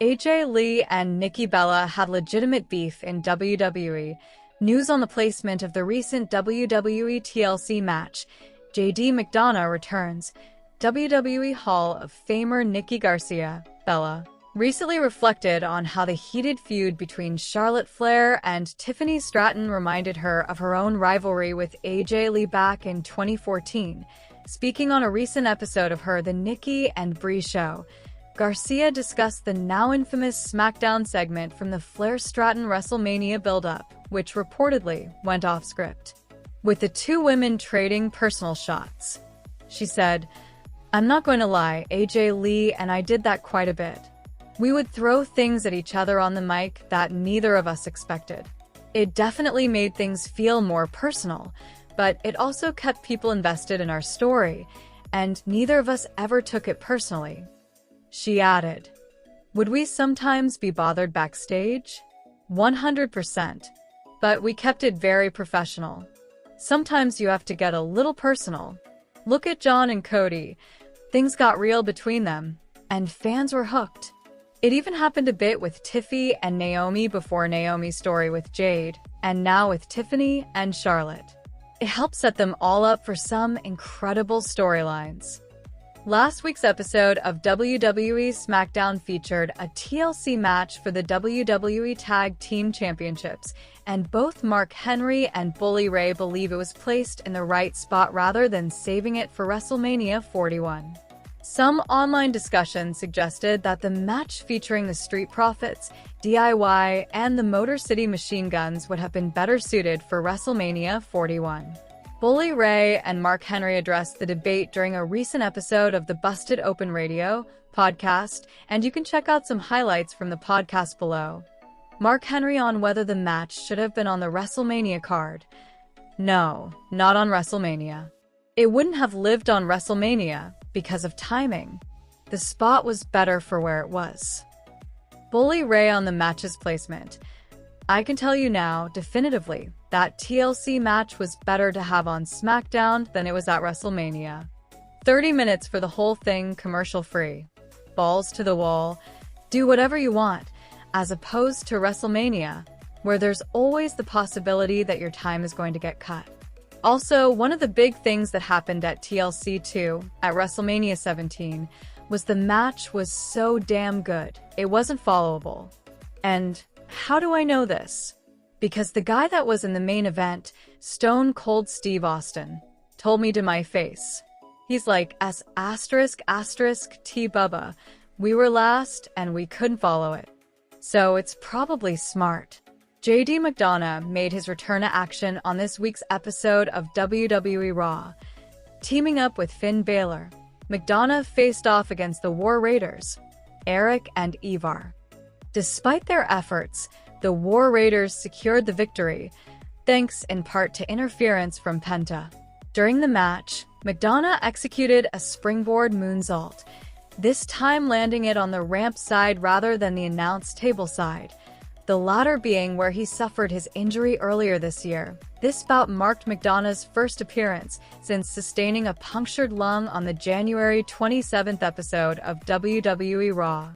AJ Lee and Nikki Bella had legitimate beef in WWE. News on the placement of the recent WWE TLC match. JD McDonough returns. WWE Hall of Famer Nikki Garcia, Bella, recently reflected on how the heated feud between Charlotte Flair and Tiffany Stratton reminded her of her own rivalry with AJ Lee back in 2014. Speaking on a recent episode of The Nikki and Brie Show, Garcia discussed the now infamous SmackDown segment from the Flair-Stratton WrestleMania build-up, which reportedly went off script, with the two women trading personal shots. She said, "I'm not going to lie, AJ Lee and I did that quite a bit. We would throw things at each other on the mic that neither of us expected. It definitely made things feel more personal, but it also kept people invested in our story, and neither of us ever took it personally." She added, "Would we sometimes be bothered backstage? 100%. But we kept it very professional. Sometimes you have to get a little personal. Look at John and Cody. Things got real between them, and fans were hooked. It even happened a bit with Tiffy and Naomi before Naomi's story with Jade, and now with Tiffany and Charlotte. It helped set them all up for some incredible storylines." Last week's episode of WWE SmackDown featured a TLC match for the WWE Tag Team Championships, and both Mark Henry and Bully Ray believe it was placed in the right spot rather than saving it for WrestleMania 41. Some online discussion suggested that the match featuring the Street Profits, DIY, and the Motor City Machine Guns would have been better suited for WrestleMania 41. Bully Ray and Mark Henry addressed the debate during a recent episode of the Busted Open Radio podcast, and you can check out some highlights from the podcast below. Mark Henry on whether the match should have been on the WrestleMania card. No, not on WrestleMania. It wouldn't have lived on WrestleMania because of timing. The spot was better for where it was. Bully Ray on the match's placement. I can tell you now, definitively, that TLC match was better to have on SmackDown than it was at WrestleMania. 30 minutes for the whole thing, commercial-free. Balls to the wall. Do whatever you want, as opposed to WrestleMania, where there's always the possibility that your time is going to get cut. Also, one of the big things that happened at TLC 2, at WrestleMania 17, was the match was so damn good, it wasn't followable. And how do I know this? Because the guy that was in the main event, Stone Cold Steve Austin, told me to my face. He's like, S***T Bubba, we were last and we couldn't follow it. So it's probably smart. JD McDonough made his return to action on this week's episode of WWE Raw. Teaming up with Finn Balor, McDonough faced off against the War Raiders, Eric and Ivar. Despite their efforts, the War Raiders secured the victory, thanks in part to interference from Penta. During the match, McDonough executed a springboard moonsault, this time landing it on the ramp side rather than the announce table side, the latter being where he suffered his injury earlier this year. This bout marked McDonough's first appearance since sustaining a punctured lung on the January 27th episode of WWE Raw.